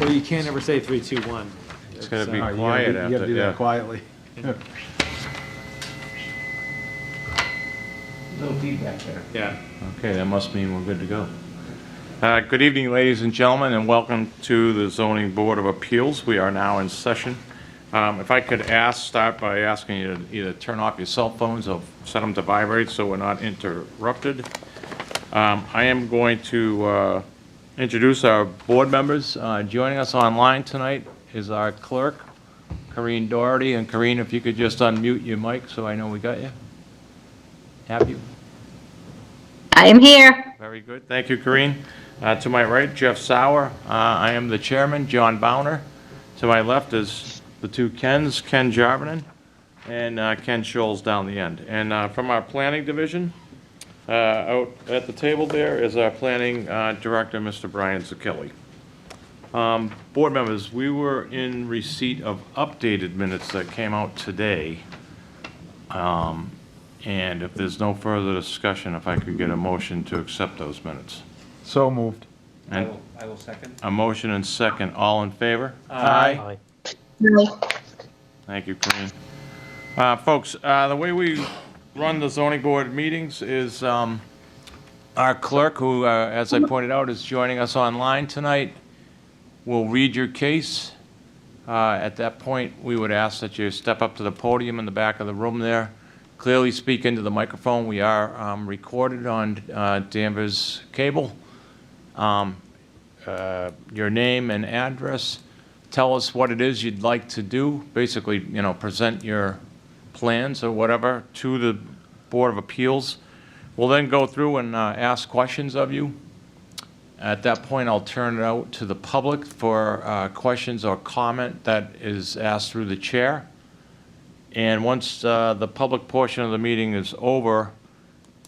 Well, you can't ever say 3, 2, 1. It's going to be All right, quiet you gotta after, do yeah. that quietly. No feedback there. Yeah. Okay, that must mean we're good to go. Good evening, ladies and gentlemen, and welcome to the Zoning Board of Appeals. We are now in session. If I could start by asking you to either turn off your cell phones or set them to vibrate so we're not interrupted. I am going to introduce our board members. Joining us online tonight is our clerk, Corrine Doherty. And Corrine, if you could just unmute your mic so I know we got you. Have you? I am here. Very good. Thank you, Corrine. To my right, Jeff Sauer. I am the chairman, John Bowner. To my left is the two Kens, Ken Jarvinen and Ken Scholes down the end. And from our planning division, out at the table there is our planning director, Mr. Brian Zakelli. Board members, we were in receipt of updated minutes that came out today. And if there's no further discussion, if I could get a motion to accept those minutes. So moved. And I will second. a motion and second. All in favor? Aye. Thank you, Colleen. Folks, the way we run the zoning board meetings is our clerk, who, as I pointed out, is joining us online tonight, will read your case. At that point, we would ask that you step up to the podium in the back of the room there. Clearly speak into the microphone. We are recorded on Danvers cable. Your name and address. Tell us what it is you'd like to do. Basically, you know, present your plans or whatever to the Board of Appeals. We'll then go through and ask questions of you. At that point, I'll turn it out to the public for questions or comment that is asked through the chair. And once the public portion of the meeting is over,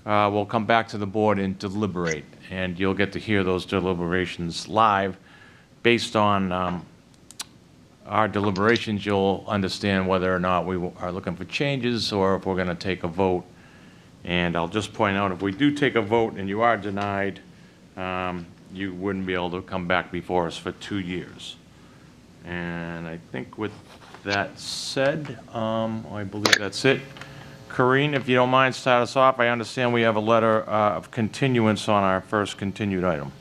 we'll come back to the board and deliberate. And you'll get to hear those deliberations live. Based on our deliberations, you'll understand whether or not we are looking for changes or if we're going to take a vote. And I'll just point out, if we do take a vote and you are denied, you wouldn't be able to come back before us for 2 years. And I think with that said, I believe that's it. Corrine, if you don't mind, start us off. I understand we have a letter of continuance on our first continued item.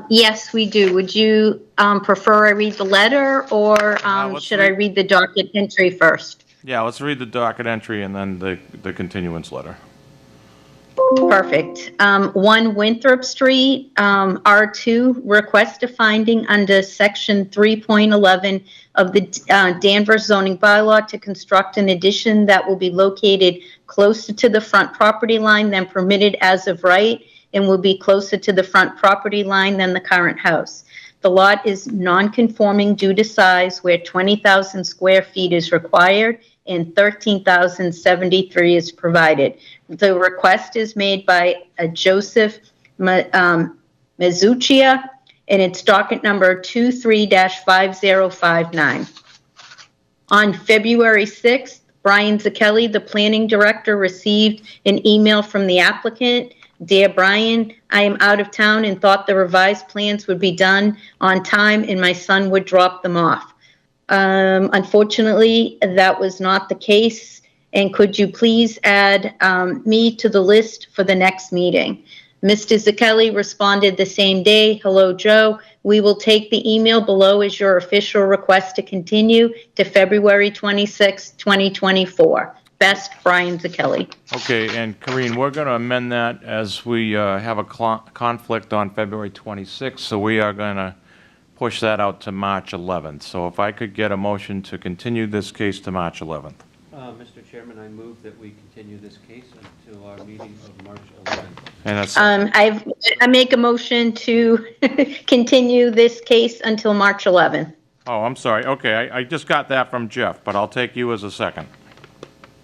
Yes, we do. Would you prefer I read the letter, or should I read the docket entry first? Yeah, let's read the docket entry and then the continuance letter. Perfect. 1 Winthrop Street, R2, request a finding under section 3.11 of the Danvers Zoning Bylaw to construct an addition that will be located closer to the front property line than permitted as of right, and will be closer to the front property line than the current house. The lot is non-conforming due to size, where 20,000 square feet is required and 13,073 is provided. The request is made by Joseph Mazzuccia, and it's docket number 23-5059. On February 6th, Brian Zakelli, the planning director, received an email from the applicant. Dear Brian, I am out of town and thought the revised plans would be done on time and my son would drop them off. Unfortunately, that was not the case. And could you please add me to the list for the next meeting? Mr. Zakelli responded the same day. Hello, Joe. We will take the email below as your official request to continue to February 26, 2024. Best, Brian Zakelli. Okay, and Corrine, we're going to amend that as we have a conflict on February 26th, so we are going to push that out to March 11th. So if I could get a motion to continue this case to March 11th. Mr. Chairman, I move that we continue this case until our meeting of March 11th. And that's I make a motion to continue this case until March 11th. Oh, I'm sorry. Okay, I just got that from Jeff, but I'll take you as a second.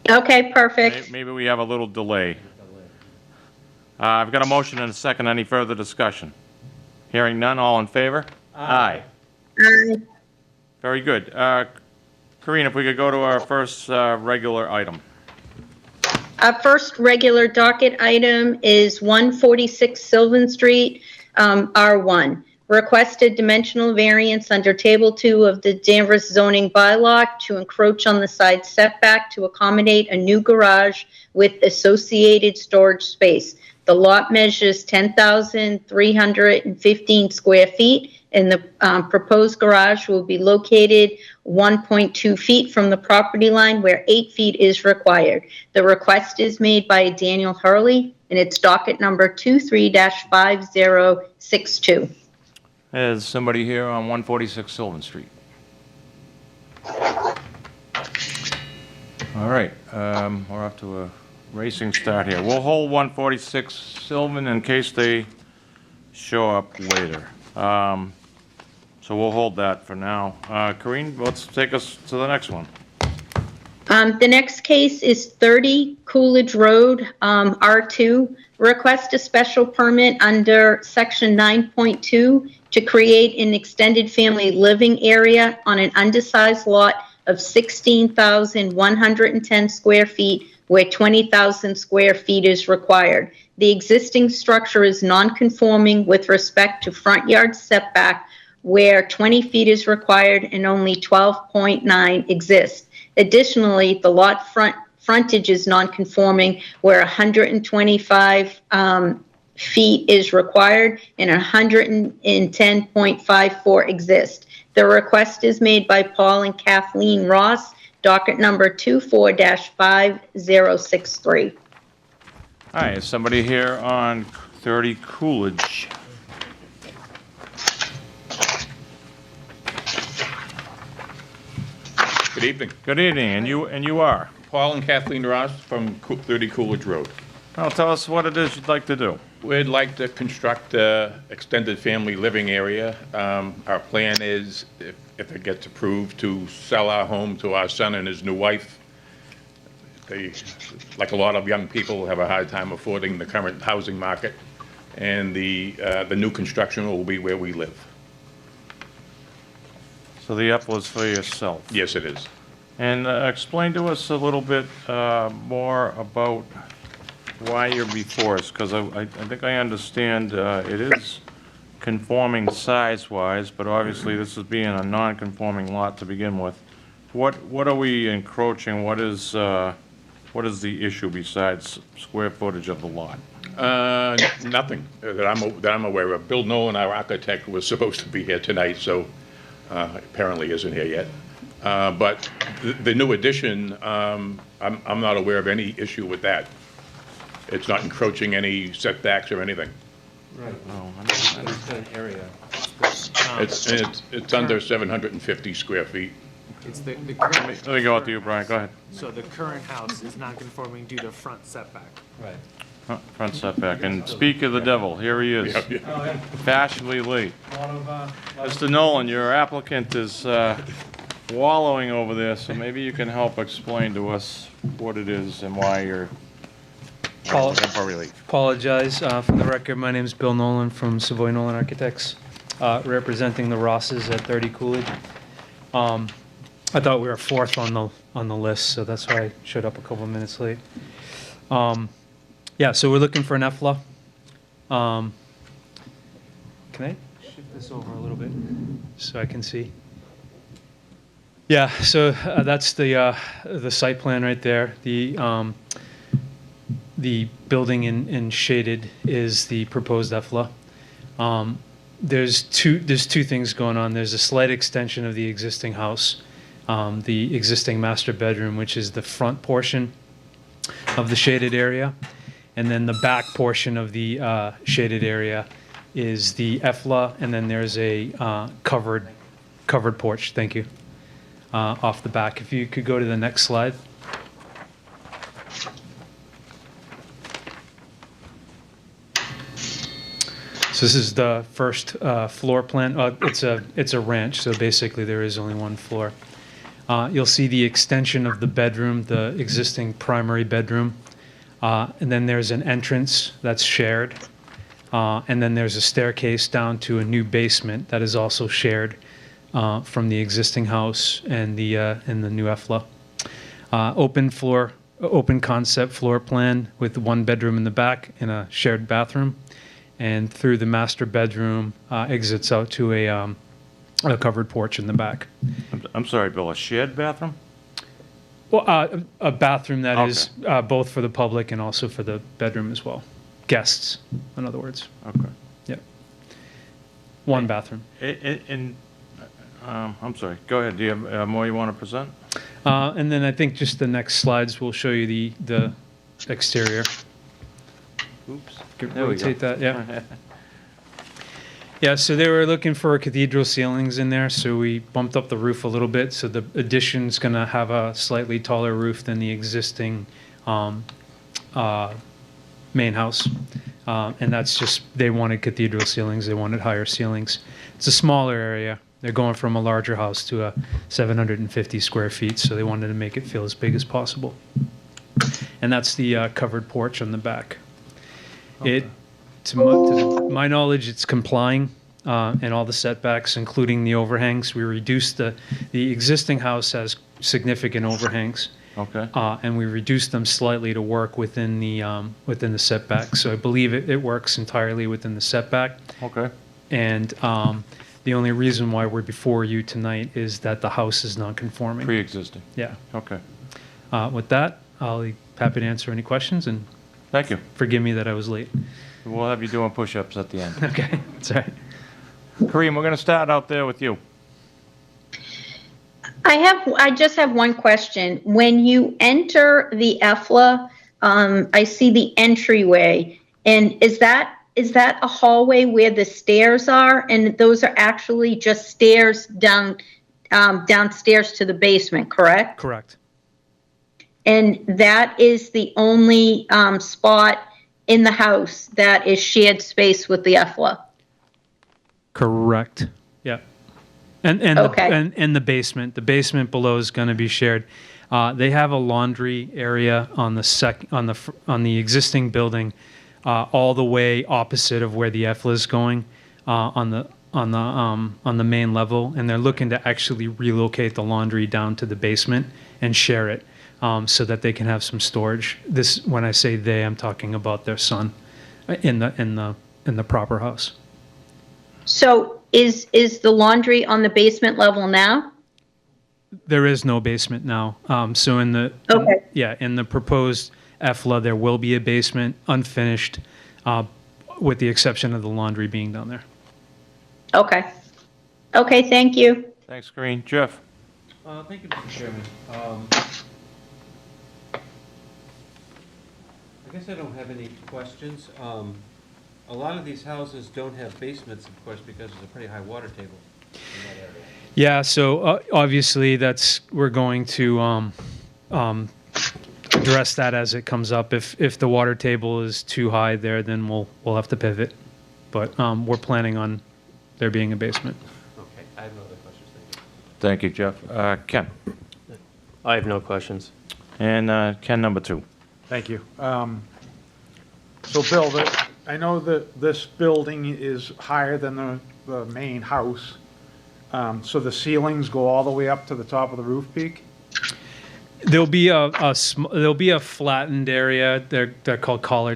Okay, perfect. Maybe we have a little delay. I've got a motion and a second. Any further discussion? Hearing none, all in favor? Aye. Very good. Corrine, if we could go to our first regular item. Our first regular docket item is 146 Sylvan Street, R1. requested dimensional variance under Table 2 of the Danvers Zoning Bylaw to encroach on the side setback to accommodate a new garage with associated storage space. The lot measures 10,315 square feet, and the proposed garage will be located 1.2 feet from the property line where 8 feet is required. The request is made by Daniel Hurley, and it's docket number 23-5062. Is somebody here on 146 Sylvan Street? All right, we're off to a racing start here. We'll hold 146 Sylvan in case they show up later. So we'll hold that for now. Corinne, let's take us to the next one. The next case is 30 Coolidge Road, R2. Request a special permit under Section 9.2 to create an extended family living area on an undersized lot of 16,110 square feet where 20,000 square feet is required. The existing structure is non-conforming with respect to front yard setback where 20 feet is required and only 12.9 exists. Additionally, the lot frontage is non-conforming where 125 feet is required and 110.54 exist. The request is made by Paul and Kathleen Ross, docket number 24-5063. All right, is somebody here on 30 Coolidge? Good evening. Good evening, and you are? Paul and Kathleen Ross from 30 Coolidge Road. Well, tell us what it is you'd like to do. We'd like to construct an extended family living area. Our plan is, if it gets approved, to sell our home to our son and his new wife. They, like a lot of young people, have a hard time affording the current housing market, and the new construction will be where we live. So the apple is for yourself. Yes, it is. And explain to us a little bit more about why you're before us, because I think I understand it is conforming size-wise, but obviously this is being a non-conforming lot to begin with. What are we encroaching? What is the issue besides square footage of the lot? Nothing that I'm aware of. Bill Nolan, our architect, was supposed to be here tonight, so apparently isn't here yet. But the new addition, I'm not aware of any issue with that. It's not encroaching any setbacks or anything. Right. Oh, It's got an area. It's under 750 square feet. It's the current, let me go out to you, Brian, go ahead. so the current house is non-conforming due to front setback. Right. Front setback, and speak of the devil, here he is, fashionably late. Mr. Nolan, your applicant is wallowing over there, so maybe you can help explain to us what it is and why you're looking for relief. Apologize for the record. My name is Bill Nolan from Savoy Nolan Architects, representing the Rosses at 30 Coolidge. I thought we were fourth on the list, so that's why I showed up a couple of minutes late. Yeah, so we're looking for an EFLA. Can I shift this over a little bit so I can see? Yeah, so that's the site plan right there. The building in shaded is the proposed EFLA. There's two things going on. There's a slight extension of the existing house, the existing master bedroom, which is the front portion of the shaded area, and then the back portion of the shaded area is the EFLA, and then there's a covered porch. Thank you. Off the back. If you could go to the next slide. So this is the first floor plan. It's a ranch, so basically there is only one floor. You'll see the extension of the bedroom, the existing primary bedroom, and then there's an entrance that's shared, and then there's a staircase down to a new basement that is also shared from the existing house and the new EFLA. Open concept floor plan with one bedroom in the back and a shared bathroom. and through the master bedroom, exits out to a covered porch in the back. I'm sorry, Bill, a shared bathroom? Well, a bathroom that Okay. is both for the public and also for the bedroom as well. Guests, in other words. Okay. Yep. One bathroom. I'm sorry, go ahead. Do you have more you want to present? And then I think just the next slides will show you the exterior. Oops. Could There we go. rotate that, yeah. Yeah, so they were looking for cathedral ceilings in there, so we bumped up the roof a little bit. So the addition's gonna have a slightly taller roof than the existing main house. And that's just, they wanted cathedral ceilings, they wanted higher ceilings. It's a smaller area. They're going from a larger house to a 750 square feet, so they wanted to make it feel as big as possible. And that's the covered porch on the back. It, to my knowledge, it's complying and all the setbacks, including the overhangs. We reduced the existing house has significant overhangs, Okay. and we reduced them slightly to work within the setback. So I believe it works entirely within the setback. Okay. And the only reason why we're before you tonight is that the house is non-conforming. Pre-existing. Yeah. Okay. With that, I'll be happy to answer any questions, and Thank you. forgive me that I was late. We'll have you doing push-ups at the end. Okay, that's all right. Kareem, we're going to start out there with you. I just have one question. When you enter the EFLA, I see the entryway, and is that a hallway where the stairs are? And those are actually just stairs downstairs to the basement, correct? Correct. And that is the only spot in the house that is shared space with the EFLA? Correct. Yeah. And Okay. and the basement below is going to be shared. They have a laundry area on the existing building, all the way opposite of where the EFLA is going, on the main level, and they're looking to actually relocate the laundry down to the basement and share it, so that they can have some storage. This, when I say they, I'm talking about their son, in the proper house. So is the laundry on the basement level now? There is no basement now. So in the Okay. in the proposed EFLA, there will be a basement, unfinished, with the exception of the laundry being down there. Okay. Okay, thank you. Thanks, Kareem. Jeff? Thank you, Mr. Chairman. I guess I don't have any questions. A lot of these houses don't have basements, of course, because there's a pretty high water table in that area. Yeah, so obviously we're going to address that as it comes up. If the water table is too high there, then we'll have to pivot. But we're planning on there being a basement. Okay, I have no other questions, thank you. Thank you, Jeff. Ken? I have no questions. And Ken, number 2. Thank you. So Bill, I know that this building is higher than the main house. So the ceilings go all the way up to the top of the roof peak? There'll be a flattened area. They're called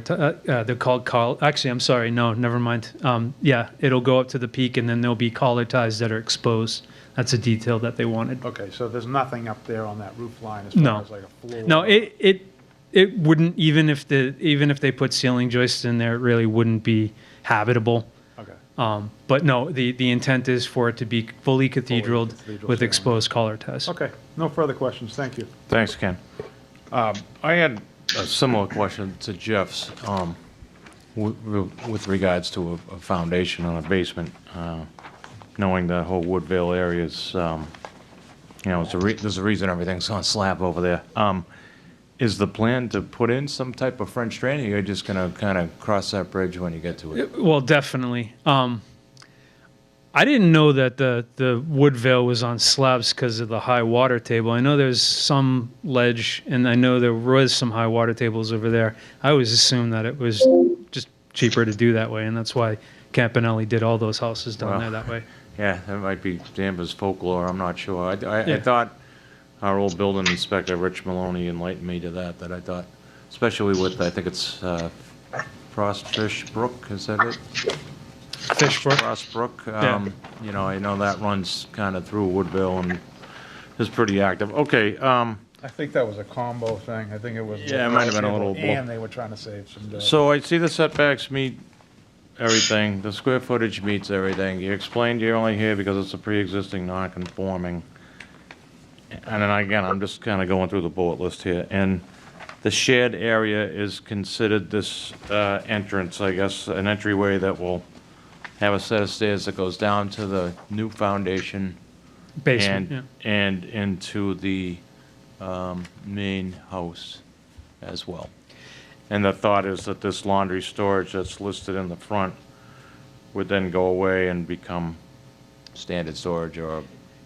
actually, I'm sorry. No, never mind. Yeah, it'll go up to the peak, and then there'll be collar ties that are exposed. That's a detail that they wanted. Okay, so there's nothing up there on that roof line as No. far as like a floor? No, it wouldn't, even if they put ceiling joists in there, it really wouldn't be habitable. Okay, But no, the intent is for it to be fully cathedraled cathedral with ceiling. exposed collar ties. okay, no further questions, thank you. Thanks, Ken. I had a similar question to Jeff's with regards to a foundation on a basement. Knowing the whole Woodville area is, there's a reason everything's on slab over there. Is the plan to put in some type of French drain, or you're just going to kind of cross that bridge when you get to it? Well, definitely. I didn't know that the Woodville was on slabs because of the high water table. I know there's some ledge, and I know there was some high water tables over there. I always assumed that it was just cheaper to do that way, and that's why Campanelli did all those houses down Well, there that way. Yeah, that might be Danvers folklore, I'm not sure. I Yeah. thought our old building inspector, Rich Maloney, enlightened me to that I thought, especially with, I think it's Frostfish Brook, is that it? Fishbrook. Frost Brook, Yeah. you know, I know that runs kind of through Woodville and is pretty active. Okay, I think that was a combo thing. I think it was. Yeah, it might have been a little And they were trying to save some dirt. so I see the setbacks meet everything, the square footage meets everything. You explained you're only here because it's a pre-existing non-conforming. And then again, I'm just kind of going through the bullet list here. And the shared area is considered this entrance, I guess, an entryway that will have a set of stairs that goes down to the new foundation Basement, yeah. and into the main house as well. And the thought is that this laundry storage that's listed in the front would then go away and become standard storage or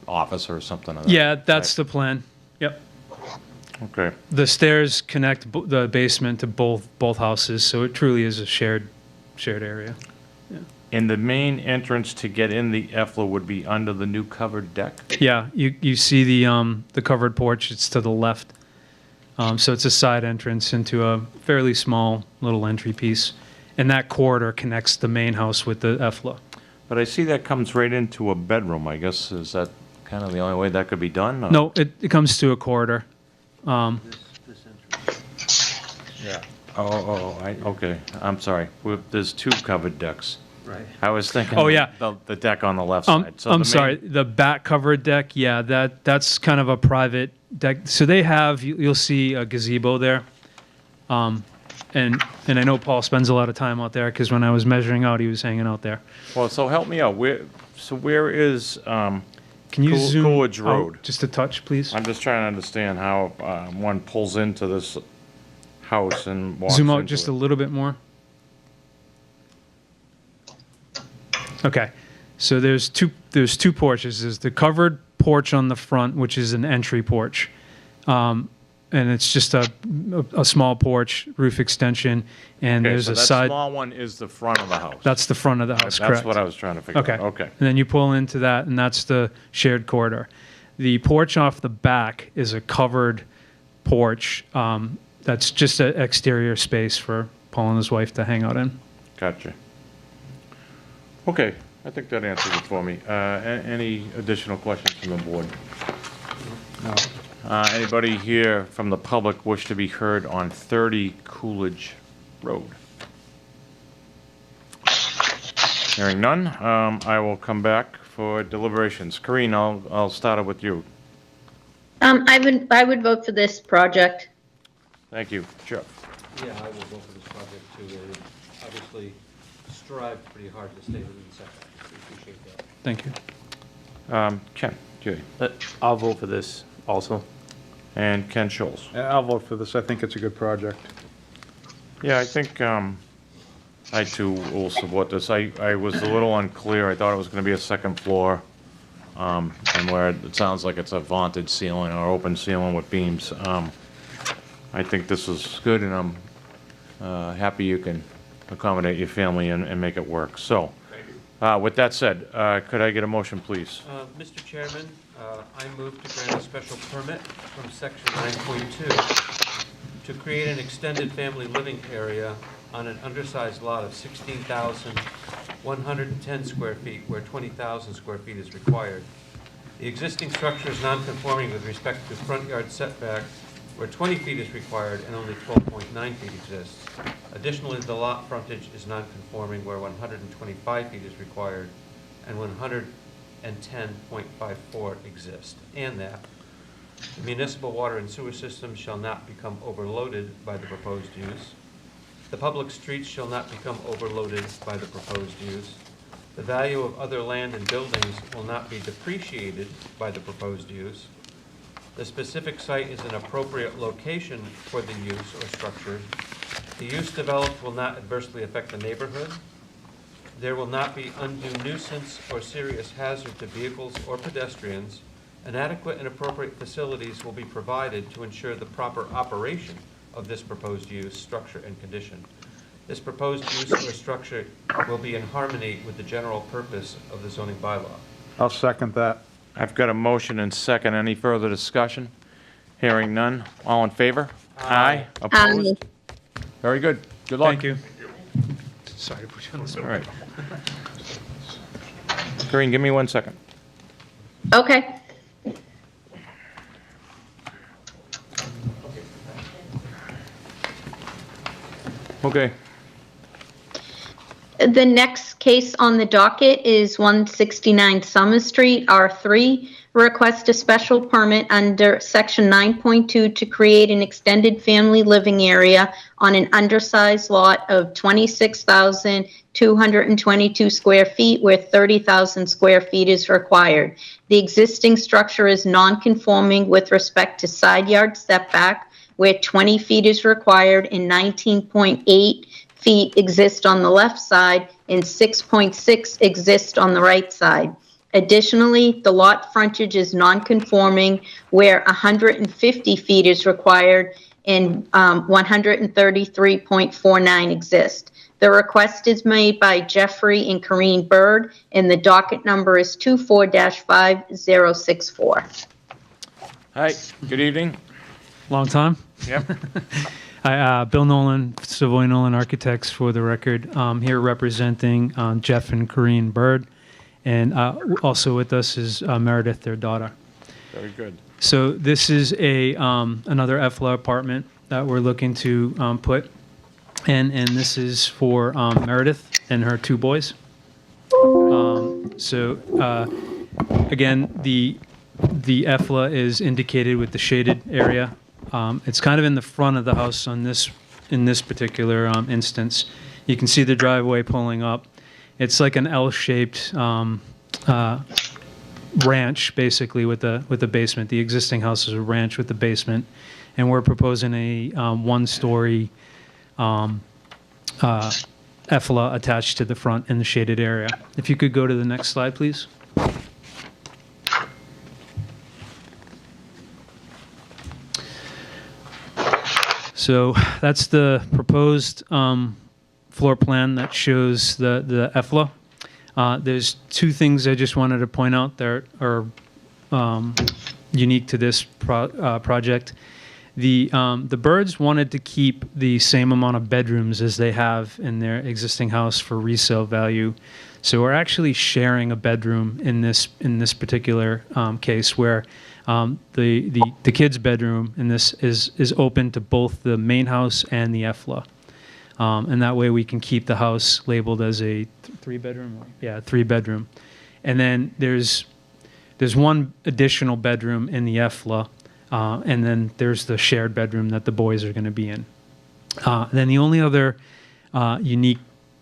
office or something of that. Yeah, that's type. the plan. Yep. Okay, The stairs connect the basement to both houses, so it truly is a shared area. and the main entrance to get in the EFLA would be under the new covered deck? Yeah, you see the covered porch. It's to the left. So it's a side entrance into a fairly small little entry piece, and that corridor connects the main house with the EFLA. But I see that comes right into a bedroom, I guess. Is that kind of the only way that could be done? or- No, it comes to a corridor. This entrance. Yeah. Okay, I'm sorry. There's two covered decks. Right. I was thinking. Oh, yeah. The deck on the left side. So the I'm main- sorry, the back covered deck, yeah, that's kind of a private deck. So they have, you'll see a gazebo there. And I know Paul spends a lot of time out there, because when I was measuring out, he was hanging out there. Well, so help me out. Where is, Can you zoom Coolidge out Road. just a touch, please? I'm just trying to understand how one pulls into this house and walks Zoom out into just it. a little bit more. Okay, so there's two porches. There's the covered porch on the front, which is an entry porch. And it's just a small porch, roof extension, and Okay, there's so a that side. small one is the front of the house. That's the front of the house, That's correct? what I was trying to figure Okay. out. Okay. And then you pull into that, and that's the shared corridor. The porch off the back is a covered porch. That's just an exterior space for Paul and his wife to hang out in. Gotcha. Okay, I think that answers it for me. Any additional questions from the board? No. Anybody here from the public wish to be heard on 30 Coolidge Road? Hearing none, I will come back for deliberations. Corinne, I'll start it with you. I would vote for this project. Thank you. Jeff? Yeah, I will vote for this project too. They obviously strived pretty hard to stay within the setbacks. We appreciate that. Thank you. Ken, Jay, I'll vote for this also. and Ken Scholes. Yeah, I'll vote for this. I think it's a good project. Yeah, I think I too will support this. I was a little unclear. I thought it was going to be a second floor, and where it sounds like it's a vaulted ceiling or open ceiling with beams. I think this is good, and I'm happy you can accommodate your family and make it work. So, with that said, could I get a motion, please? Mr. Chairman, I move to grant a special permit from section 9.2 to create an extended family living area on an undersized lot of 16,110 square feet where 20,000 square feet is required. The existing structure is non-conforming with respect to front yard setback where 20 feet is required and only 12.9 feet exists. Additionally, the lot frontage is non-conforming where 125 feet is required and 110.54 exist, and that the municipal water and sewer system shall not become overloaded by the proposed use. The public streets shall not become overloaded by the proposed use. The value of other land and buildings will not be depreciated by the proposed use. The specific site is an appropriate location for the use or structure. The use developed will not adversely affect the neighborhood. There will not be undue nuisance or serious hazard to vehicles or pedestrians, and adequate and appropriate facilities will be provided to ensure the proper operation of this proposed use, structure, and condition. This proposed use or structure will be in harmony with the general purpose of the zoning bylaw. I'll second that. I've got a motion and second. Any further discussion? Hearing none. All in favor? Aye. Opposed? Very good. Good luck. Thank you. Sorry to put you on the spot. All right. Corinne, give me 1 second. Okay. Okay. The next case on the docket is 169 Summer Street, R3. Request a special permit under Section 9.2 to create an extended family living area on an undersized lot of 26,222 square feet where 30,000 square feet is required. The existing structure is non-conforming with respect to side yard setback, where 20 feet is required and 19.8 feet exist on the left side and 6.6 exist on the right side. Additionally, the lot frontage is non-conforming where 150 feet is required and 133.49 exist. The request is made by Jeffrey and Corrine Bird, and the docket number is 24-5064. Hi, good evening. Long time. Yep. Hi, Bill Nolan, Savoy Nolan Architects for the record. Here representing Jeff and Corrine Bird. And also with us is Meredith, their daughter. Very good. So this is another EFLA apartment that we're looking to put. And this is for Meredith and her 2 boys. Again, the EFLA is indicated with the shaded area. It's kind of in the front of the house in this particular instance. You can see the driveway pulling up. It's like an L-shaped ranch, basically, with the basement. The existing house is a ranch with the basement, and we're proposing a 1-story EFLA attached to the front in the shaded area. If you could go to the next slide, please. So that's the proposed floor plan that shows the EFLA. There's 2 things I just wanted to point out that are unique to this project. The Birds wanted to keep the same amount of bedrooms as they have in their existing house for resale value. So we're actually sharing a bedroom in this particular case, where the kids' bedroom in this is open to both the main house and the EFLA. And that way we can keep the house labeled as a 3-bedroom? Yeah, 3-bedroom. And then there's 1 additional bedroom in the EFLA, and then there's the shared bedroom that the boys are going to be in. Then the only other unique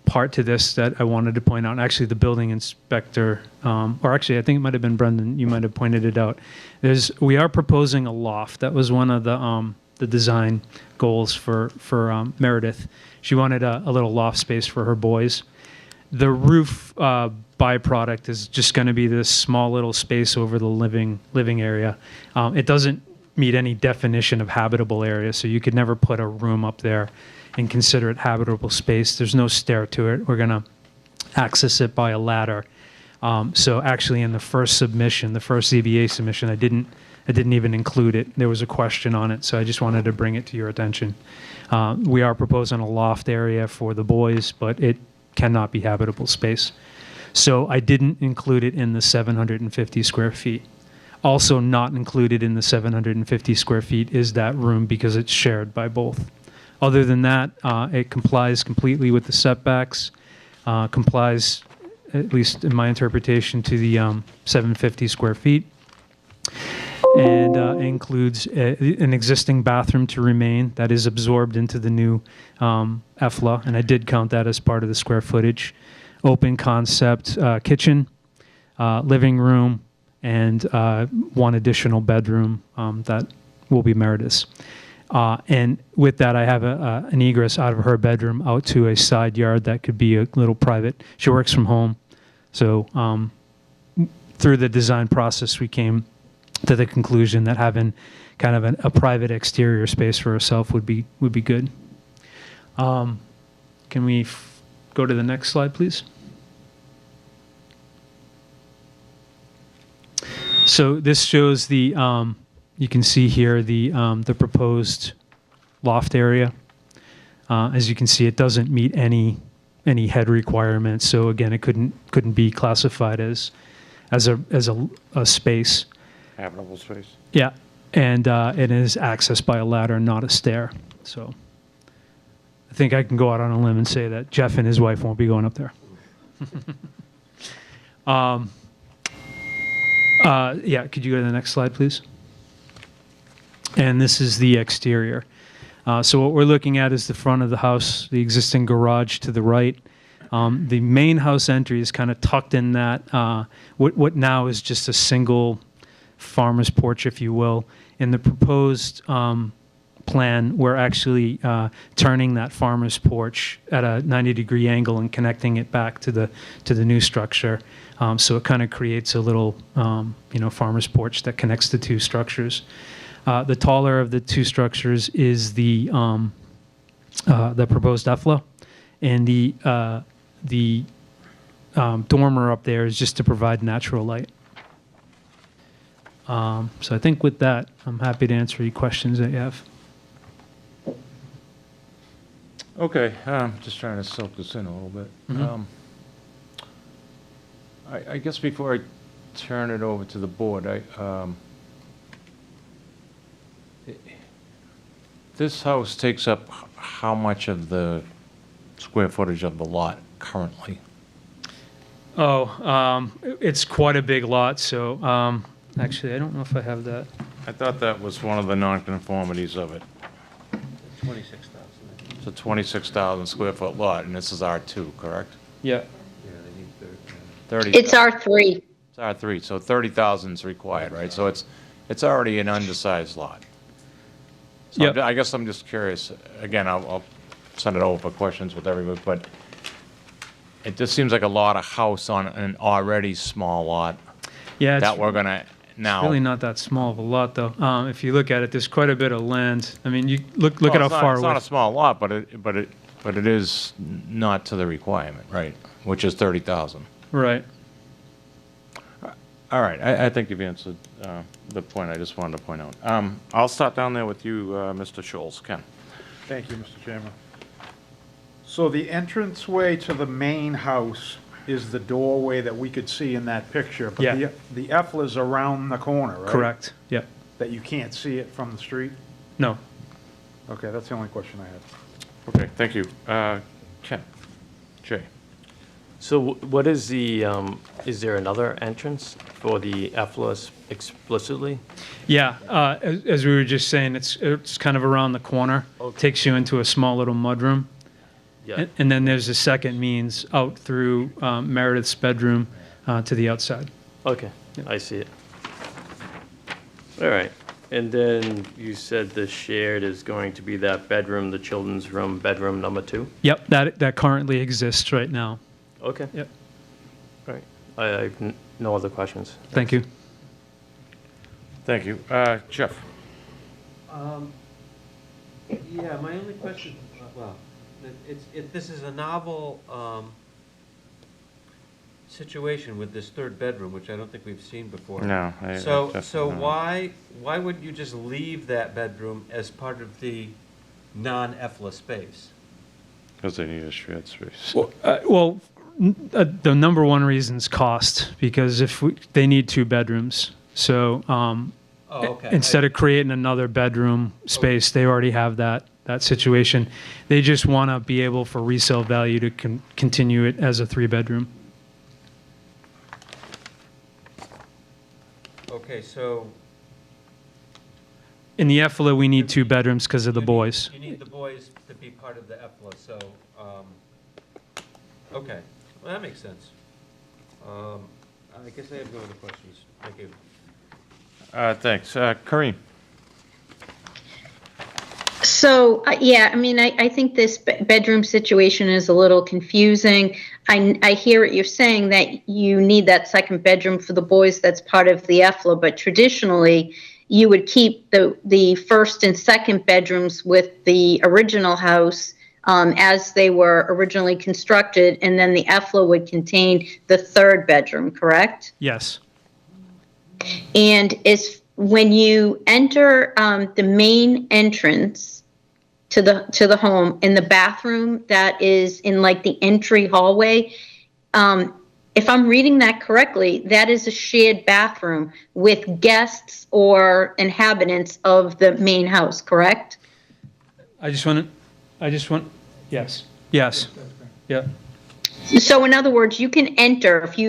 part to this that I wanted to point out, and actually the building inspector, or actually I think it might have been Brendan, you might have pointed it out. We are proposing a loft. That was one of the design goals for Meredith. She wanted a little loft space for her boys. The roof byproduct is just going to be this small little space over the living area. It doesn't meet any definition of habitable area, so you could never put a room up there and consider it habitable space. There's no stair to it. We're going to access it by a ladder. So actually in the first submission, the first ZBA submission, I didn't even include it. There was a question on it, so I just wanted to bring it to your attention. We are proposing a loft area for the boys, but it cannot be habitable space. So I didn't include it in the 750 square feet. Also not included in the 750 square feet is that room because it's shared by both. Other than that, it complies completely with the setbacks, complies, at least in my interpretation, to the 750 square feet, and includes an existing bathroom to remain that is absorbed into the new EFLA, and I did count that as part of the square footage. Open concept kitchen, living room, and 1 additional bedroom that will be Meredith's. And with that, I have an egress out of her bedroom out to a side yard that could be a little private. She works from home, so through the design process, we came to the conclusion that having kind of a private exterior space for herself would be good. Can we go to the next slide, please? So this shows the, you can see here the proposed loft area. As you can see, it doesn't meet any any head requirements. So again, it couldn't be classified as a space. Habitable space. Yeah, and it is accessed by a ladder, not a stair. So I think I can go out on a limb and say that Jeff and his wife won't be going up there. Yeah, could you go to the next slide, please? And this is the exterior. So what we're looking at is the front of the house, the existing garage to the right. The main house entry is kind of tucked in that, what now is just a single farmer's porch, if you will. In the proposed plan, we're actually turning that farmer's porch at a 90-degree angle and connecting it back to the new structure. So it kind of creates a little, farmer's porch that connects the two structures. The taller of the two structures is the proposed EFLA, and the dormer up there is just to provide natural light. So I think with that, I'm happy to answer any questions that you have. Okay, just trying to soak this in a little bit. I guess before I turn it over to the board, this house takes up how much of the square footage of the lot currently? It's quite a big lot, so actually, I don't know if I have that. I thought that was one of the nonconformities of it. 26,000. It's a 26,000 square foot lot, and this is R2, correct? Yeah. Yeah, they need 30. It's R3. It's R3, so 30,000 is required, right? So it's already an undersized lot. So Yep. I guess I'm just curious, again, I'll send it over for questions with everybody, but it just seems like a lot of house on an already small lot Yeah, that it's we're gonna now. really not that small of a lot, though. If you look at it, there's quite a bit of land. I mean, you look at how far It's away. not a small lot, but it is not to the requirement, right? Which is 30,000. Right. All right, I think you've answered the point I just wanted to point out. I'll start down there with you, Mr. Scholes. Ken? Thank you, Mr. Chairman. So the entranceway to the main house is the doorway that we could see in that picture. Yeah. But the EFLA's around the corner, right? Correct. Yep. That you can't see it from the street? No. Okay, that's the only question I had. Okay, thank you. Ken? Jay? So what is the, is there another entrance for the EFLAs explicitly? Yeah, as we were just saying, it's kind of around the corner. Okay. Takes you into a small little mudroom. Yeah, And then there's a second means out through Meredith's bedroom to the outside. okay, I see it. All right, and then you said the shared is going to be that bedroom, the children's room, bedroom number 2? Yep, that currently exists right now. Okay. Yep. All right, I have no other questions. Thank you. Thank you. Jeff? Yeah, my only question, well, this is a novel situation with this third bedroom, which I don't think we've seen before. No. So why wouldn't you just leave that bedroom as part of the non-EFLA space? Because they need a shared space. The number one reason is cost, because they need 2 bedrooms. So Okay. instead of creating another bedroom space, they already have that situation. They just want to be able, for resale value, to continue it as a 3-bedroom. Okay, so. In the EFLA, we need 2 bedrooms because of the boys. You need the boys to be part of the EFLA, so, okay, well, that makes sense. I guess I have no other questions. Thank you. Thanks. Kareem? So, yeah, I mean, I think this bedroom situation is a little confusing. I hear what you're saying, that you need that second bedroom for the boys that's part of the EFLA, but traditionally, you would keep the first and second bedrooms with the original house as they were originally constructed, and then the EFLA would contain the third bedroom, correct? Yes. And when you enter the main entrance to the home, and the bathroom that is in like the entry hallway, if I'm reading that correctly, that is a shared bathroom with guests or inhabitants of the main house, correct? Yes. Yes. Yeah. So in other words, you can enter, if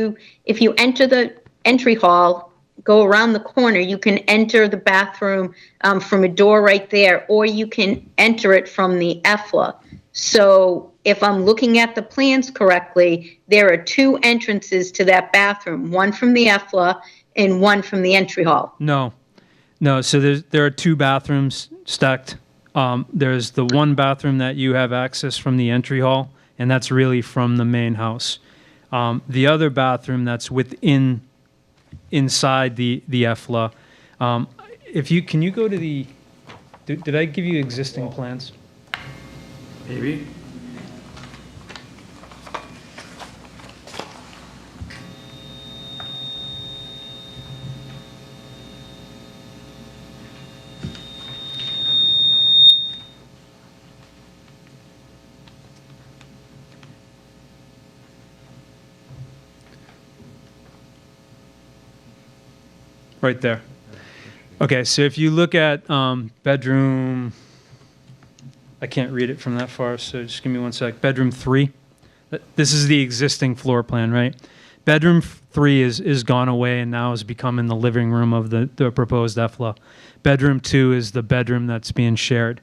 you enter the entry hall, go around the corner, you can enter the bathroom from a door right there, or you can enter it from the EFLA. So if I'm looking at the plans correctly, there are two entrances to that bathroom, one from the EFLA and one from the entry hall. No. So there are two bathrooms stacked. There's the one bathroom that you have access from the entry hall, and that's really from the main house. The other bathroom that's inside the EFLA. Can you go to the? Did I give you existing plans? Maybe. Right there. Okay, so if you look at bedroom, I can't read it from that far, so just give me one sec. Bedroom 3. This is the existing floor plan, right? Bedroom 3 is gone away and now is becoming the living room of the proposed EFLA. Bedroom 2 is the bedroom that's being shared.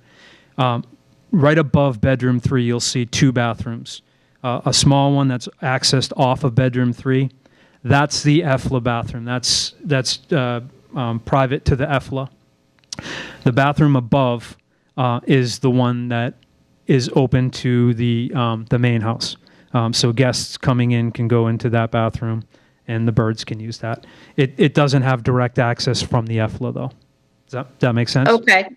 Right above bedroom 3, you'll see two bathrooms. A small one that's accessed off of bedroom 3. That's the EFLA bathroom. That's private to the EFLA. The bathroom above is the one that is open to the main house. So guests coming in can go into that bathroom, and the birds can use that. It doesn't have direct access from the EFLA, though. Does that make sense? Okay.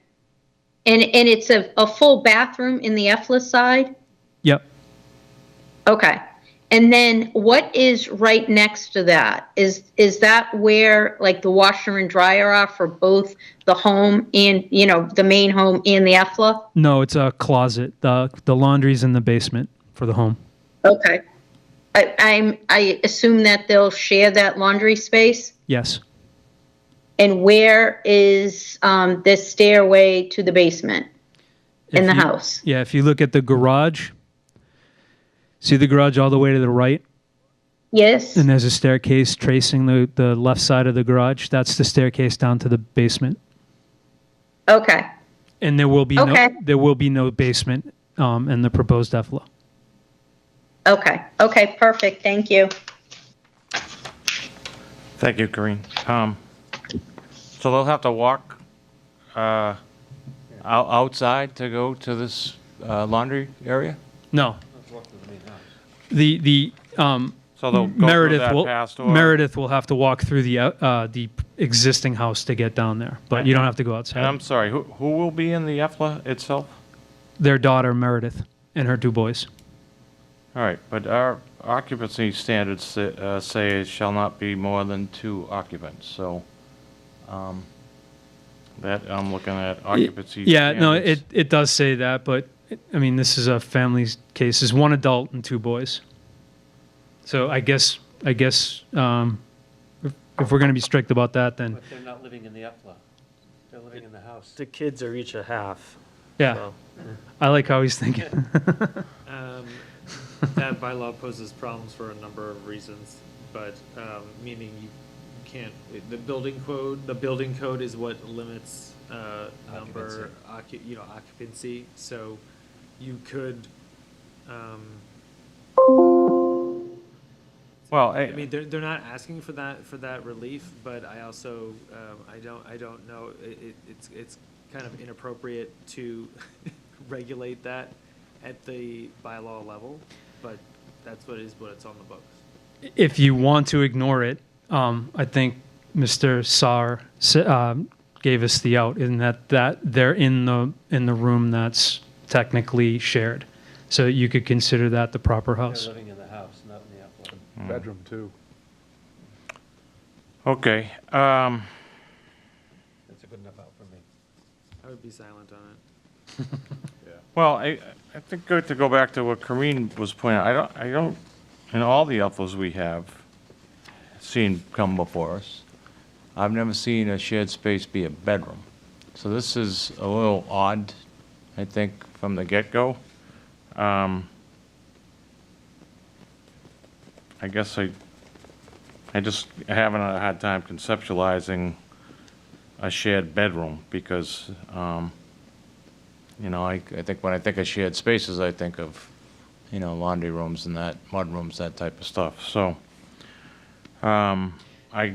And it's a full bathroom in the EFLA side? Yep. Okay. And then what is right next to that? Is that where like the washer and dryer are for both the home and, the main home and the EFLA? No, it's a closet. The laundry's in the basement for the home. Okay. I assume that they'll share that laundry space? Yes. And where is the stairway to the basement in the house? Yeah, if you look at the garage, see the garage all the way to the right? Yes. And there's a staircase tracing the left side of the garage. That's the staircase down to the basement. Okay. And there will be Okay. no basement in the proposed EFLA. Okay. Okay, perfect. Thank you. Thank you, Corinne. So they'll have to walk outside to go to this laundry area? No. So they'll go through that past door? Meredith will have to walk through the existing house to get down there, but you don't have to go outside. And I'm sorry, who will be in the EFLA itself? Their daughter, Meredith, and her two boys. All right, but our occupancy standards say it shall not be more than 2 occupants, so that I'm looking at occupancy Yeah, no, standards. it does say that, but I mean, this is a family case. It's 1 adult and 2 boys. So I guess if we're going to be strict about that, then But they're not living in the EFLA. They're living in the house. The kids are each a half. yeah, So, I like how he's thinking. That bylaw poses problems for a number of reasons, but meaning you can't. The building code is what limits number occupancy. So you could. Well, I mean, they're not asking for that relief, but I also I don't know. It's kind of inappropriate to regulate that at the bylaw level, but that's what it's on the books. If you want to ignore it, I think Mr. Saar gave us the out in that they're in the room that's technically shared, so you could consider that the proper They're house. living in the house, not in the EFLA. Bedroom 2. okay. That's a good enough out for me. I would be silent on it. Yeah. Well, I think good to go back to what Corinne was pointing out. I don't, in all the UFOs we have seen come before us, I've never seen a shared space be a bedroom. So this is a little odd, I think, from the get-go. I guess I just having a hard time conceptualizing a shared bedroom because, you know, I think when I think of shared spaces, I think of, you know, laundry rooms and that, mud rooms, that type of stuff. So, I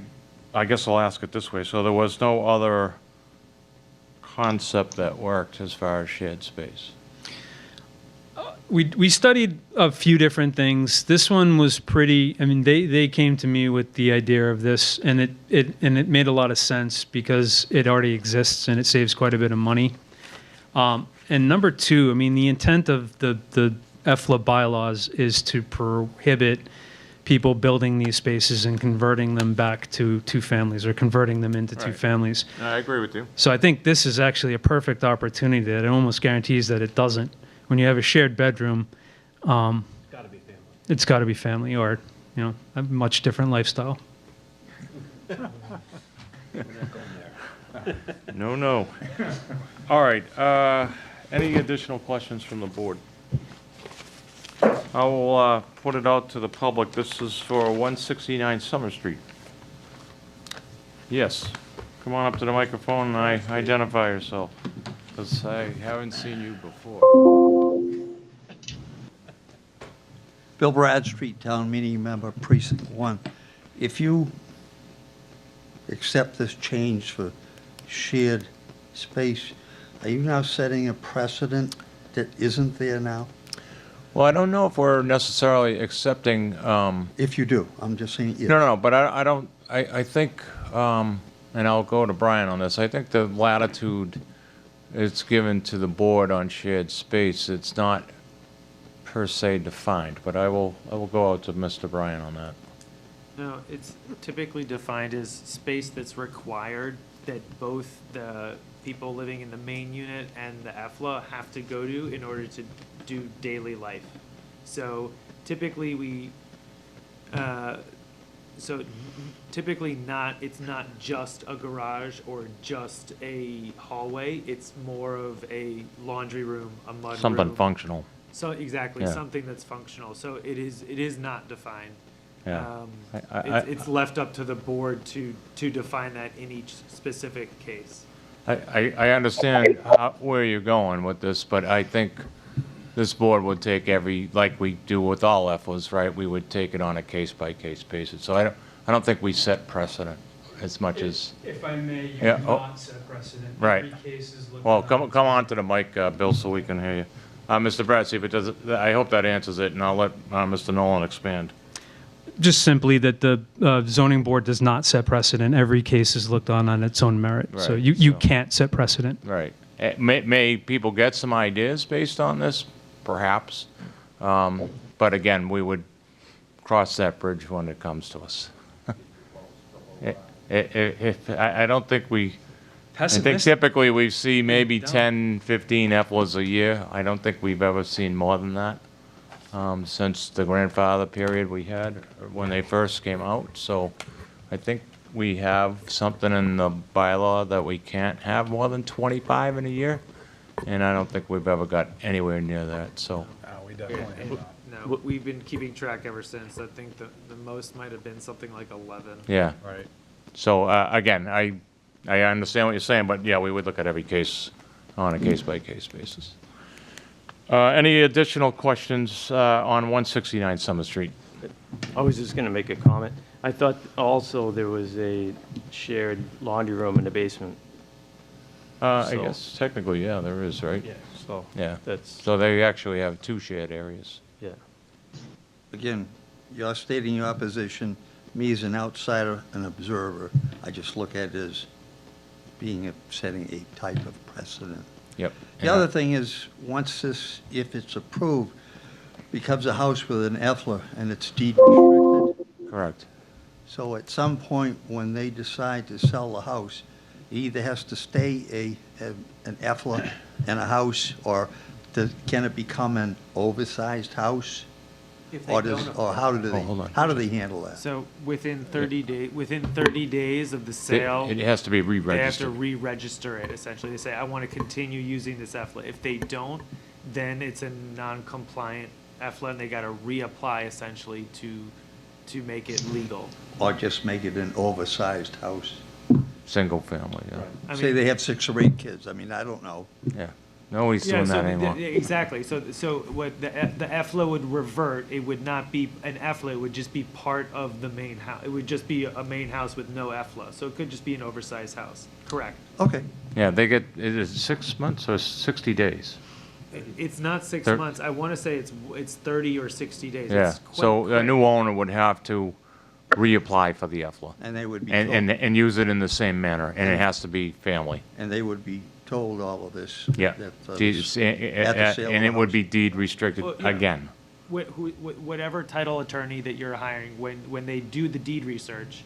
guess I'll ask it this way. So there was no other concept that worked as far as shared space? We studied a few different things. This one was pretty, I mean, they came to me with the idea of this, and it made a lot of sense because it already exists and it saves quite a bit of money. And number two, I mean, the intent of the EFLA bylaws is to prohibit people building these spaces and converting them back to two families or converting them into two Right. families. I agree with you. So I think this is actually a perfect opportunity that it almost guarantees that it doesn't. When you have a shared bedroom, it's got to be family or, you know, a much different lifestyle. No. All right, any additional questions from the board? I will put it out to the public. This is for 169 Summer Street. Yes, come on up to the microphone and identify yourself, because I haven't seen you before. Bill Bradstreet, Town Meeting Member, Precinct 1. If you accept this change for shared space, are you now setting a precedent that isn't there now? Well, I don't know if we're necessarily accepting, If you do, I'm just saying if. no, but I think, and I'll go to Brian on this, I think the latitude it's given to the board on shared space, it's not per se defined, but I will go out to Mr. Brian on that. No, it's typically defined as space that's required that both the people living in the main unit and the EFLA have to go to in order to do daily life. So typically it's not just a garage or just a hallway, it's more of a laundry room, a mud room. Something functional, So, exactly, Yeah. something that's functional. So it is not defined. yeah. It's left up to the board to define that in each specific case. I understand where you're going with this, but I think this board would take like we do with all EFLAs, right? We would take it on a case-by-case basis. So I don't think we set precedent as much as, If I may, you Yeah, do oh. not set precedent. Right. Every case is looked well, at come on on to the mic, Bill, so we can hear you. Mr. Bradley, if it does, I hope that answers it, and I'll let Mr. Nolan expand. Just simply that the zoning board does not set precedent. Every case is looked on its own merit. So Right, you so- can't set precedent. Right. May people get some ideas based on this? Perhaps. But again, we would cross that bridge when it comes to us. I don't think I think typically we see maybe 10, 15 EFLAs a year. I don't think we've ever seen more than that since the grandfather period we had when they first came out. So I think we have something in the bylaw that we can't have more than 25 in a year. And I don't think we've ever got anywhere near that, so. We definitely No, we've been keeping track ever since. I think the most might have been something like 11. Yeah. Right. So, again, I understand what you're saying, but yeah, we would look at every case on a case-by-case basis. Any additional questions on 169 Summer Street? I was just gonna make a comment. I thought also there was a shared laundry room in the basement. I So- guess technically, yeah, there is, right? So, Yeah. that's, So they actually have two shared areas. yeah. Again, you're stating your position. Me as an outsider, an observer, I just look at it as setting a type of precedent. Yep. The other thing is, once this, if it's approved, becomes a house with an EFLA and it's deed restricted, Correct. so at some point when they decide to sell the house, it either has to stay an EFLA and a house, or can it become an oversized house? If they Or don't does, apply. or how do hold on. how do they handle that? So within 30 days of the sale, It has to be they have to re-registered. re-register it, essentially. They say, I want to continue using this EFLA. If they don't, then it's a non-compliant EFLA, and they got to reapply, essentially, to make it legal. Or just make it an oversized house? Single family, yeah. I Say mean, they have 6 or 8 kids, I mean, I don't know. Yeah. Nobody's yeah, doing so that anymore. exactly. So what the EFLA would revert, it would not be an EFLA, it would just be part of the main house. It would just be a main house with no EFLA. So it could just be an oversized house. Correct. Okay, Yeah, they get, it is 6 months or 60 days? It's not 6 Thir- months. I want to say it's 30 or 60 days. Yeah, It's quite so a quick. new owner would have to reapply for the EFLA and they would be and told, use it in the same manner, and it has to be family. and they would be told all of this? Yeah. that, Deed- this- at the sale of And the it would house. be deed restricted Well, yeah. again. Whatever title attorney that you're hiring, when they do the deed research,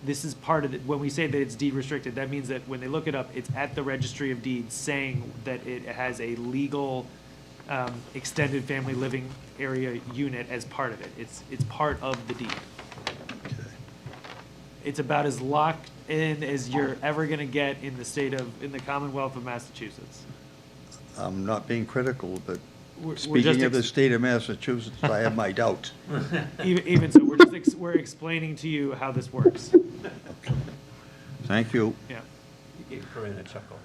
this is part of it. When we say that it's deed restricted, that means that when they look it up, it's at the registry of deeds saying that it has a legal extended family living area unit as part of it. It's part of the deed. It's about as locked in as you're ever gonna get in the Commonwealth of Massachusetts. I'm not being critical, but We're just speaking of the ex- state of Massachusetts, I have my doubts. Even so, we're explaining to you how this works. Thank you. Yeah. Give Corinne a chuckle.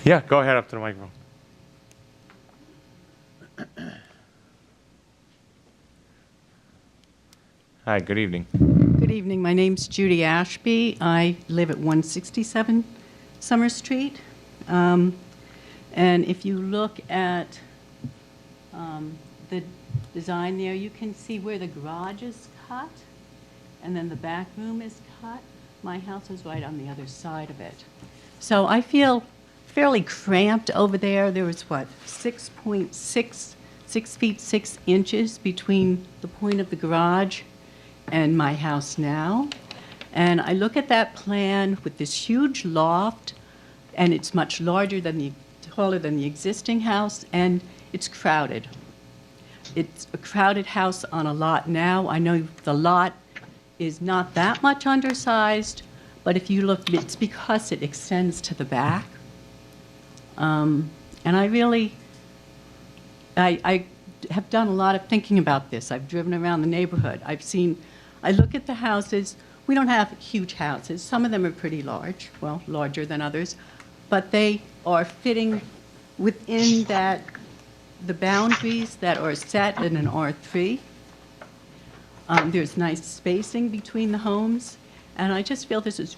Yeah, go ahead up to the microphone. Hi, good evening. Good evening. My name's Judy Ashby. I live at 167 Summer Street. And if you look at the design there, you can see where the garage is cut, and then the back room is cut. My house is right on the other side of it. So I feel fairly cramped over there. There was, 6 feet 6 inches between the point of the garage and my house now. And I look at that plan with this huge loft, and it's much taller than the existing house, and it's crowded. It's a crowded house on a lot now. I know the lot is not that much undersized, but if you look, it's because it extends to the back. And I have done a lot of thinking about this. I've driven around the neighborhood. I look at the houses. We don't have huge houses. Some of them are pretty large, well, larger than others, but they are fitting within the boundaries that are set in an R3. There's nice spacing between the homes, and I just feel it's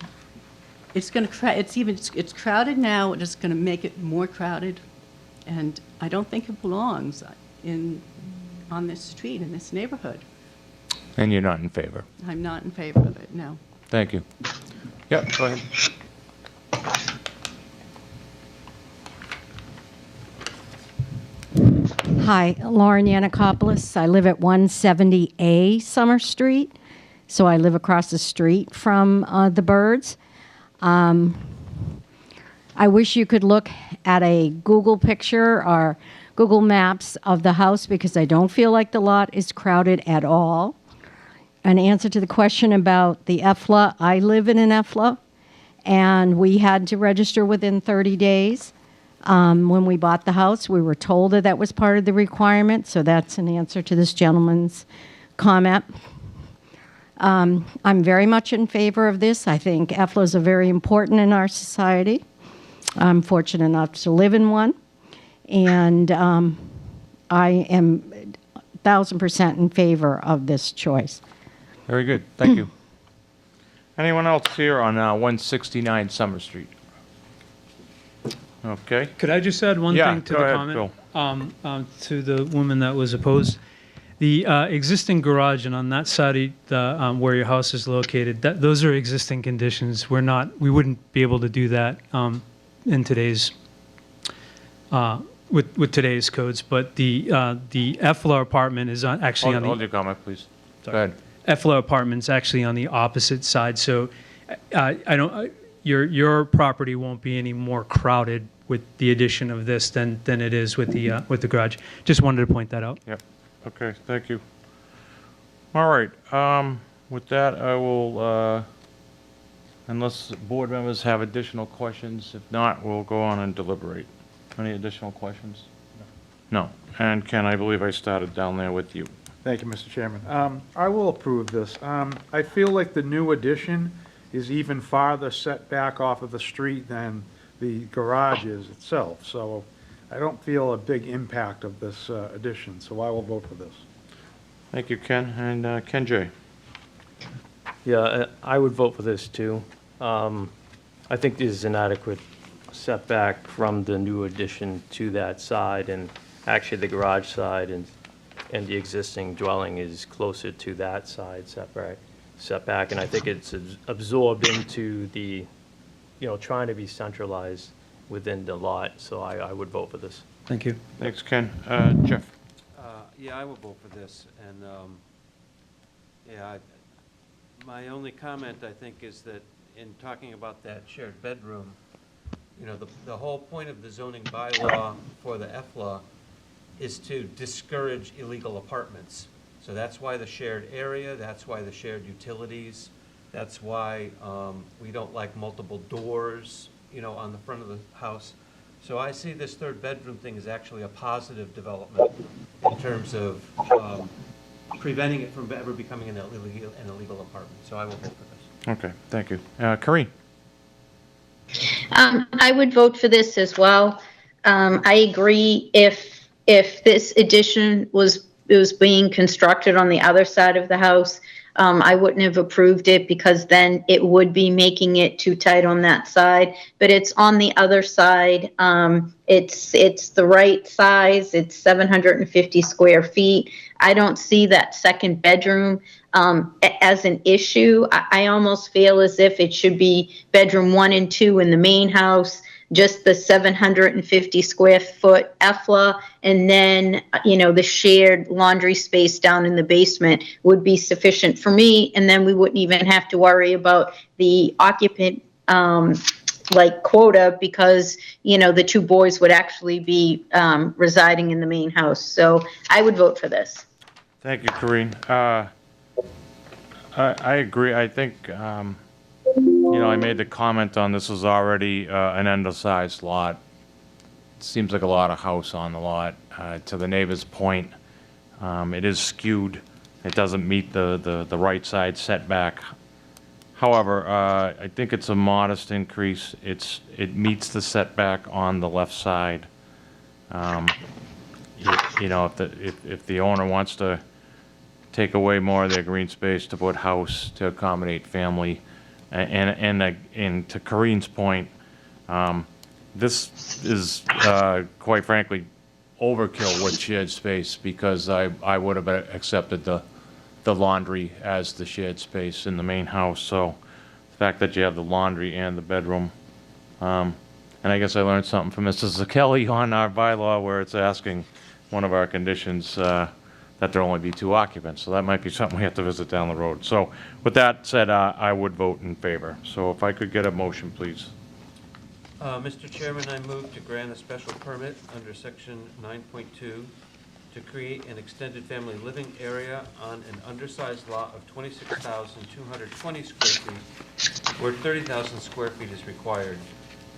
crowded now. It's going to make it more crowded, and I don't think it belongs on this street, in this neighborhood. And you're not in favor? I'm not in favor of it, no. Thank you. Yep, go ahead. Hi, Lauren Yannikopoulos. I live at 170A Summer Street, so I live across the street from the Birds. I wish you could look at a Google picture or Google Maps of the house, because I don't feel like the lot is crowded at all. An answer to the question about the EFLA, I live in an EFLA, and we had to register within 30 days. When we bought the house, we were told that that was part of the requirement, so that's an answer to this gentleman's comment. I'm very much in favor of this. I think EFLAs are very important in our society. I'm fortunate enough to live in one, and I am 1,000% in favor of this choice. Very good, thank you. Anyone else here on 169 Summer Street? Okay. Could I just add one Yeah, thing to go the ahead, comment? To the woman that was opposed. The existing garage, and on that side, where your house is located, those are existing conditions. We wouldn't be able to do that in today's, with today's codes. But the EFLA apartment is actually on the. Hold your comment, please. Go ahead. EFLA apartment's actually on the opposite side, so your property won't be any more crowded with the addition of this than it is with the garage. Just wanted to point that out. Yep, okay, thank you. All right, with that, I will, unless board members have additional questions, if not, we'll go on and deliberate. Any additional questions? No. And Ken, I believe I started down there with you. Thank you, Mr. Chairman. I will approve this. I feel like the new addition is even farther set back off of the street than the garage is itself, so I don't feel a big impact of this addition, so I will vote for this. Thank you, Ken. And Ken J. Yeah, I would vote for this too. I think this is an adequate setback from the new addition to that side, and actually the garage side and the existing dwelling is closer to that side setback, and I think it's absorbed into the, trying to be centralized within the lot, so I would vote for this. Thank you. Thanks, Ken. Jeff? Yeah, I will vote for this, and, my only comment, I think, is that in talking about that shared bedroom, the whole point of the zoning bylaw for the FLA is to discourage illegal apartments. So that's why the shared area, that's why the shared utilities, that's why we don't like multiple doors, on the front of the house. So I see this third bedroom thing as actually a positive development in terms of preventing it from ever becoming an illegal apartment. So I will vote for this. Okay, thank you. Karine? I would vote for this as well. I agree if this addition was being constructed on the other side of the house, I wouldn't have approved it because then it would be making it too tight on that side. But it's on the other side. It's the right size. It's 750 square feet. I don't see that second bedroom as an issue. I almost feel as if it should be bedroom 1 and 2 in the main house, just the 750 square foot EFLA, and then, the shared laundry space down in the basement would be sufficient for me. And then we wouldn't even have to worry about the occupant, quota, because, the 2 boys would actually be residing in the main house. So I would vote for this. Thank you, Karine. I agree. I think, I made the comment on this is already an undersized lot. Seems like a lot of house on the lot. To the neighbor's point, it is skewed. It doesn't meet the right side setback. However, I think it's a modest increase. It meets the setback on the left side. If the owner wants to take away more of their green space to put house to accommodate family, and to Karine's point, this is quite frankly overkill with shared space, because I would have accepted the laundry as the shared space in the main house. So the fact that you have the laundry and the bedroom, and I guess I learned something from Mrs. Zakelli on our bylaw where it's asking one of our conditions that there only be 2 occupants. So that might be something we have to visit down the road. So with that said, I would vote in favor. So if I could get a motion, please. Mr. Chairman, I move to grant a special permit under section 9.2 to create an extended family living area on an undersized lot of 26,220 square feet, where 30,000 square feet is required.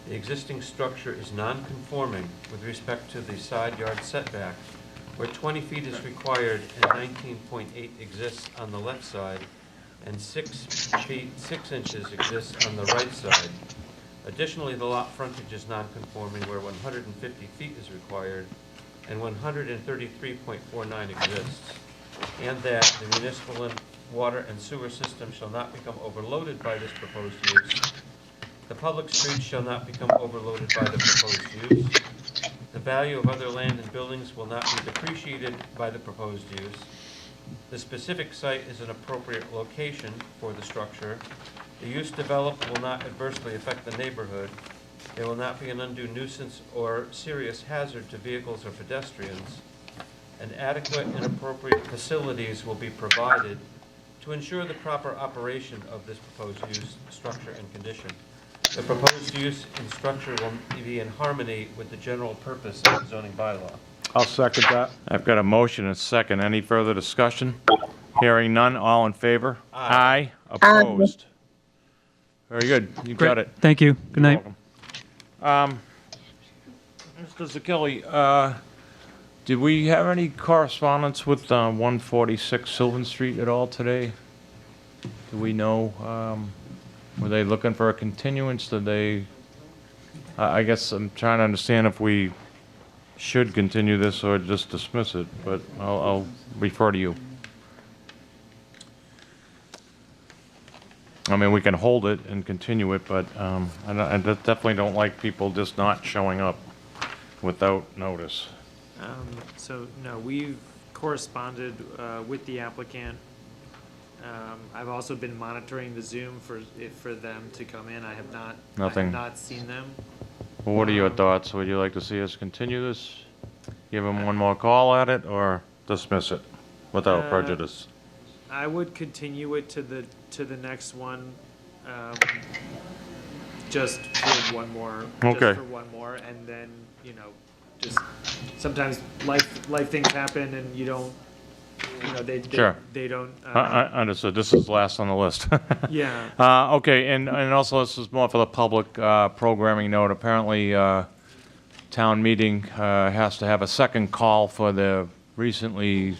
The existing structure is non-conforming with respect to the side yard setback, where 20 feet is required and 19.8 exists on the left side, and 6 feet 6 inches exists on the right side. Additionally, the lot frontage is non-conforming, where 150 feet is required and 133.49 exists, and that the municipal water and sewer system shall not become overloaded by this proposed use. The public streets shall not become overloaded by the proposed use. The value of other land and buildings will not be depreciated by the proposed use. The specific site is an appropriate location for the structure. The use developed will not adversely affect the neighborhood. There will not be an undue nuisance or serious hazard to vehicles or pedestrians. And adequate and appropriate facilities will be provided to ensure the proper operation of this proposed use, structure, and condition. The proposed use and structure will be in harmony with the general purpose of the zoning bylaw. I'll second that. I've got a motion and a second. Any further discussion? Hearing none, all in favor? Aye. Opposed? Very good, you got it. Thank you. Good night. Welcome. Mr. Zakeli, did we have any correspondence with 146 Sylvan Street at all today? Do we know, were they looking for a continuance? Did they, I guess I'm trying to understand if we should continue this or just dismiss it, but I'll refer to you. I mean, we can hold it and continue it, but I definitely don't like people just not showing up without notice. So, no, we've corresponded with the applicant. I've also been monitoring the Zoom for them to come in. I have Nothing. not seen them. Well, what are your thoughts? Would you like to see us continue this? Give them one more call at it, or dismiss it without prejudice? I would continue it to the next one, just for one more. Okay. Just for one more, and then, you know, just sometimes life things happen and you don't, you know, Sure. they don't. Understood. This is last on the list. Yeah. Okay, and also this is more for the public programming note. Apparently, town meeting has to have a second call for the recently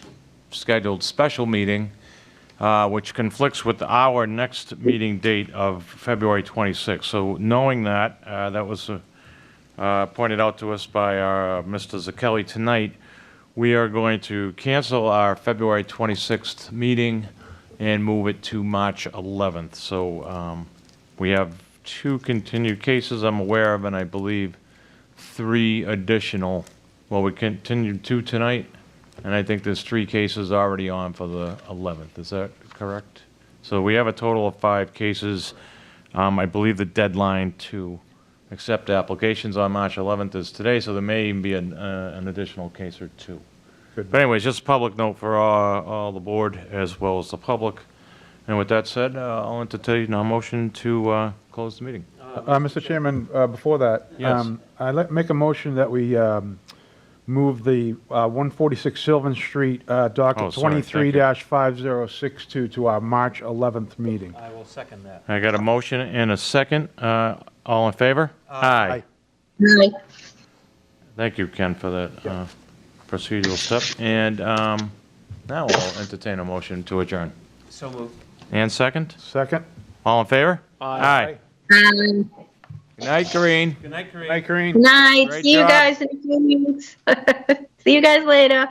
scheduled special meeting, which conflicts with our next meeting date of February 26th. So knowing that, that was pointed out to us by our Mr. Zakeli tonight, we are going to cancel our February 26th meeting and move it to March 11th. So we have 2 continued cases I'm aware of, and I believe 3 additional. Well, we continued 2 tonight, and I think there's 3 cases already on for the 11th. Is that correct? So we have a total of 5 cases. I believe the deadline to accept applications on March 11th is today, so there may even be an additional case or 2. Good. But anyways, just a public note for all the board as well as the public. And with that said, I'll entertain a motion to close the meeting. Mr. Chairman, before that, Yes. I'd like to make a motion that we move the 146 Sylvan Street docket Oh, sorry, thank you. 23-5062 to our March 11th meeting. I will second that. I got a motion and a second. All in favor? Aye. Aye. Thank you, Ken, for that procedural step. And now we'll entertain a motion to adjourn. So moved. And second? Second? All in favor? Aye. Good night, Corinne. Good night, Corinne. Hi, Corinne. Night. Great See you job. guys in a few weeks. See you guys later.